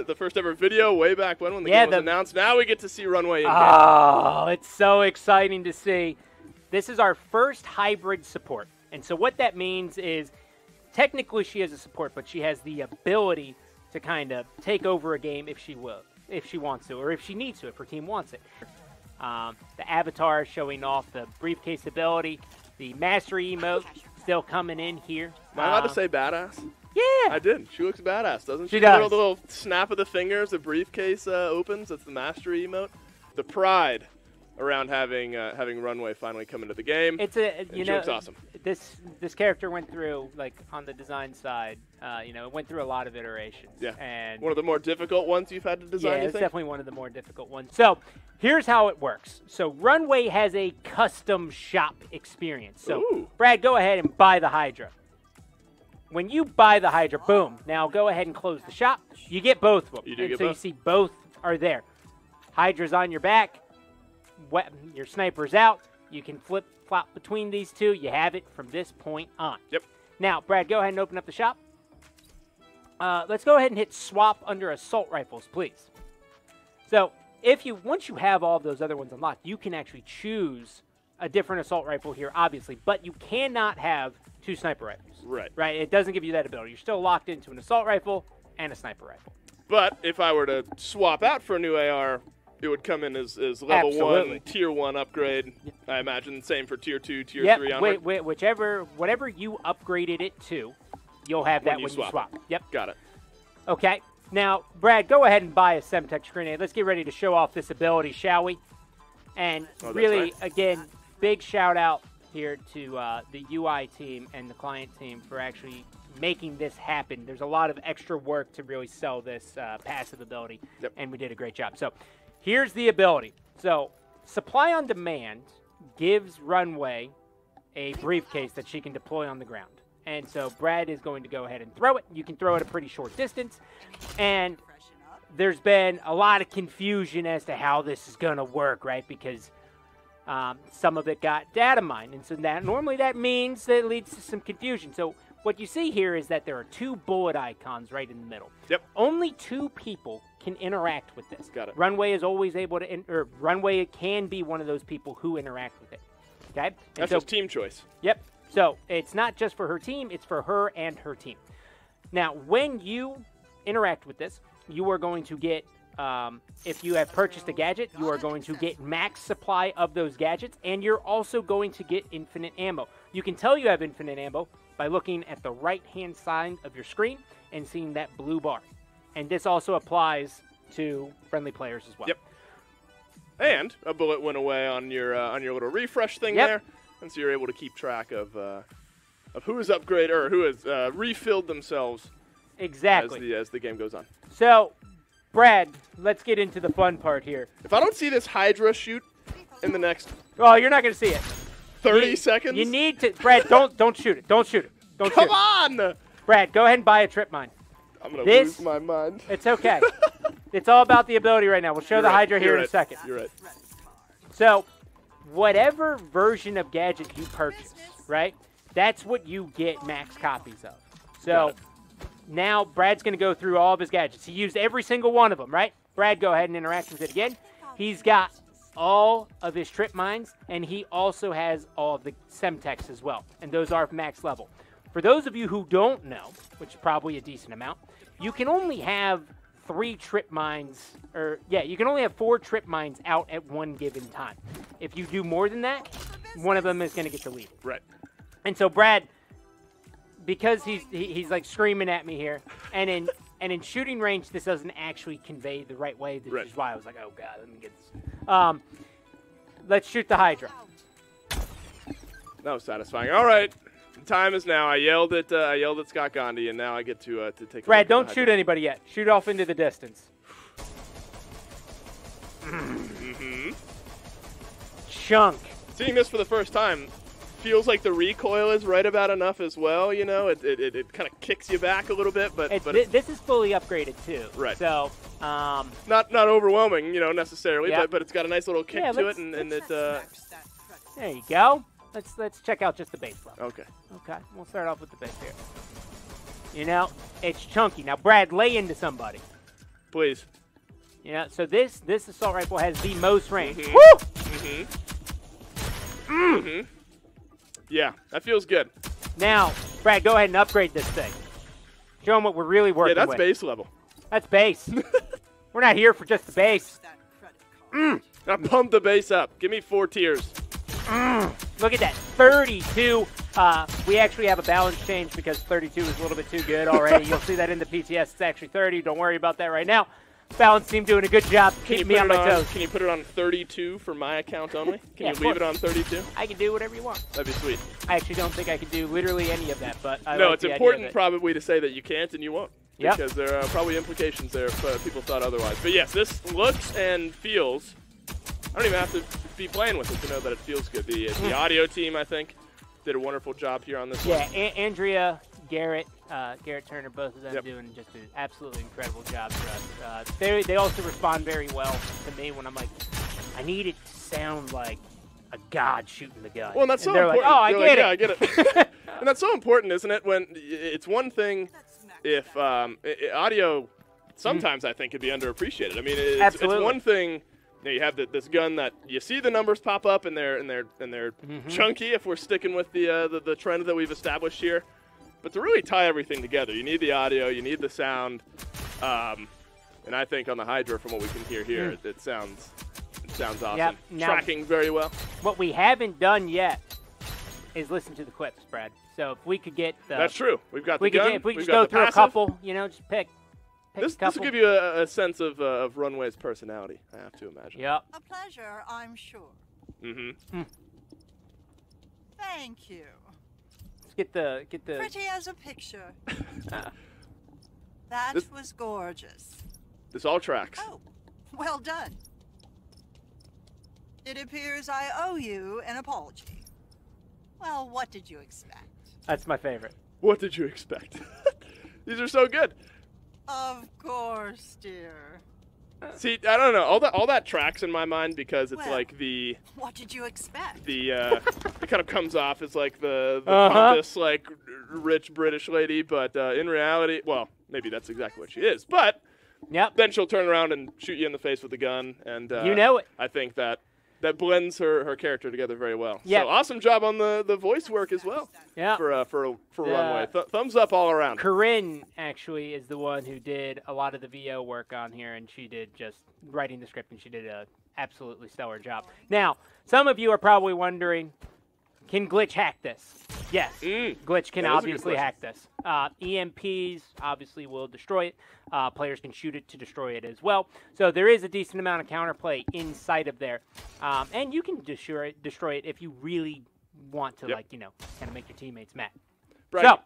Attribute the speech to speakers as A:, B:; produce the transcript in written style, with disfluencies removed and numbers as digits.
A: the first ever video way back when the game was announced. Now we get to see Runway in game.
B: Oh, it's so exciting to see. This is our first hybrid support. And so what that means is technically she has a support, but she has the ability to kind of take over a game if she wants to, or if she needs to, if her team wants it. The avatar showing off the briefcase ability, the mastery emote still coming in here.
A: Am I allowed to say badass?
B: Yeah.
A: I did. She looks badass, doesn't she?
B: She does.
A: The little snap of the fingers, the briefcase opens. That's the mastery emote. The pride around having Runway finally come into the game.
B: It's a
A: she looks awesome.
B: This character went through, like, on the design side, it went through a lot of iterations.
A: Yeah.
B: And
A: one of the more difficult ones you've had to design.
B: Yeah, it's definitely one of the more difficult ones. So here's how it works. So Runway has a custom shop experience. So
A: ooh.
B: Brad, go ahead and buy the Hydra. When you buy the Hydra, boom. Now go ahead and close the shop. You get both of them.
A: You do get
B: so
A: both.
B: You see both are there. Hydra's on your back. Your sniper's out. You can flip-flop between these two. You have it from this point on.
A: Yep.
B: Now, Brad, go ahead and open up the shop. Let's go ahead and hit swap under assault rifles, please. So once you have all of those other ones unlocked, you can actually choose a different assault rifle here, obviously, but you cannot have two sniper rifles.
A: Right.
B: Right? It doesn't give you that ability. You're still locked into an assault rifle and a sniper rifle.
A: But if I were to swap out for a new AR, it would come in as level
B: Absolutely.
A: 1, tier 1 upgrade. Yep. I imagine same for tier 2, tier 3 onward.
B: Whatever you upgraded it to, you'll have that when you swap. Yep.
A: Got it.
B: Okay. Now, Brad, go ahead and buy a Semtex Grenade. Let's get ready to show off this ability, shall we? And really, again, big shout out here to the UI team and the client team for actually making this happen. There's a lot of extra work to really sell this passive ability, and we did a great job. So here's the ability. So Supply on Demand gives Runway a briefcase that she can deploy on the ground. And so Brad is going to go ahead and throw it. You can throw it a pretty short distance. And there's been a lot of confusion as to how this is going to work, right? Because some of it got data mined. And so normally that means that it leads to some confusion. So what you see here is that there are two bullet icons right in the middle.
A: Yep.
B: Only two people can interact with this.
A: Got it.
B: Runway is always able to, Runway can be one of those people who interact with it. Okay? And
A: that's just team choice.
B: Yep. So it's not just for her team, it's for her and her team. Now, when you interact with this, you are going to get, if you have purchased a gadget, you are going to get max supply of those gadgets, and you're also going to get infinite ammo. You can tell you have infinite ammo by looking at the right-hand side of your screen and seeing that blue bar. And this also applies to friendly players as well.
A: Yep. And a bullet went away on your little refresh thing there. And so you're able to keep track of who has upgraded or who has refilled themselves
B: exactly
A: as the game goes on.
B: So, Brad, let's get into the fun part here.
A: If I don't see this Hydra shoot in the next
B: you're not going to see it.
A: 30 seconds?
B: You need to, Brad, don't shoot it. Don't shoot it. Don't shoot it.
A: Come on!
B: Brad, go ahead and buy a trip mine.
A: I'm going to lose my mind.
B: It's okay. It's all about the ability right now. We'll show the Hydra here in a second.
A: You're right.
B: So, whatever version of gadget you purchase, right, that's what you get max copies of. So, now Brad's going to go through all of his gadgets. He used every single one of them, right? Brad, go ahead and interact with it again. He's got all of his trip mines, and he also has all of the Semtex as well, and those are max level. For those of you who don't know, which is probably a decent amount, you can only have 3 trip mines, you can only have 4 trip mines out at one given time. If you do more than that, one of them is going to get deleted.
A: Right.
B: And so Brad, because he's like screaming at me here, and in shooting range, this doesn't actually convey the right way, which is why I was like, oh god, let me get this. Let's shoot the Hydra.
A: That was satisfying. All right. The time is now. I yelled at Scott Gandhi, and now I get to take.
B: Brad, don't shoot anybody yet. Shoot off into the distance. Chunk.
A: Seeing this for the first time, feels like the recoil is right about enough as well. You know, it kind of kicks you back a little bit, but
B: this is fully upgraded too.
A: Right.
B: So
A: not overwhelming, necessarily, but it's got a nice little kick to it, and it.
B: There you go. Let's check out just the base level.
A: Okay.
B: Okay. We'll start off with the base here. It's chunky. Now, Brad, lay into somebody.
A: Please.
B: Yeah, so this assault rifle has the most range.
A: Mm-hmm.
B: Woo!
A: Yeah, that feels good.
B: Now, Brad, go ahead and upgrade this thing. Show them what we're really working with.
A: Yeah, that's base level.
B: That's base. We're not here for just the base.
A: Now pump the base up. Give me 4 tiers.
B: Look at that, 32. We actually have a balance change because 32 is a little bit too good already. You'll see that in the PTS. It's actually 30. Don't worry about that right now. Balance team doing a good job keeping me on my toes.
A: Can you put it on 32 for my account only? Can
B: Yeah,
A: you leave it on 32?
B: I can do whatever you want.
A: That'd be sweet.
B: I actually don't think I can do literally any of that, but I
A: No,
B: like
A: it's
B: the
A: important
B: idea of it.
A: probably to say that you can't and you won't.
B: Yep.
A: Because there are probably implications there if people thought otherwise. But yes, this looks and feels. I don't even have to be playing with it to know that it feels good. The audio team, I think, did a wonderful job here on this one.
B: Yeah, Andrea, Garrett Turner, both of them doing just an absolutely incredible job for us. They also respond very well to me when I'm like, I need it to sound like a god shooting the gun.
A: Well, and that's so
B: they're
A: important.
B: Like, oh, I get it.
A: Yeah, I get it. And that's so important, isn't it? When it's one thing if audio sometimes I think could be underappreciated. I mean, it's one thing. You have this gun that you see the numbers pop up and they're chunky if we're sticking with the trend that we've established here. But to really tie everything together, you need the audio, you need the sound, and I think on the Hydra, from what we can hear here, it sounds awesome.
B: Yep. Now,
A: tracking very well.
B: What we haven't done yet is listen to the clips, Brad. So if we could get
A: that's true. We've got the gun.
B: If we could just go through a couple, just pick.
A: This will give you a sense of Runway's personality, I have to imagine.
B: Yep.
C: A pleasure, I'm sure.
A: Mm-hmm.
C: Thank you.
B: Let's get the.
C: Pretty as a picture. That was gorgeous.
A: This all tracks.
C: Oh, well done. It appears I owe you an apology. Well, what did you expect?
B: That's my favorite.
A: What did you expect? These are so good.
C: Of course, dear.
A: See, I don't know. All that tracks in my mind because it's like the.
C: What did you expect?
A: It kind of comes off as like the pompous, like rich British lady, but in reality, well, maybe that's exactly what she is. But then she'll turn around and shoot you in the face with a gun, and
B: you know it.
A: I think that blends her character together very well.
B: Yep.
A: So awesome job on the voice work as well.
B: Yeah.
A: For Runway. Thumbs up all around.
B: Corinne actually is the one who did a lot of the VO work on here, and she did just writing the script, and she did a absolutely stellar job. Now, some of you are probably wondering, can Glitch hack this? Yes, Glitch can obviously hack this. EMPs obviously will destroy it. Players can shoot it to destroy it as well. So there is a decent amount of counterplay inside of there. And you can destroy it if you really want to, kind of make your teammates mad.
A: Brad,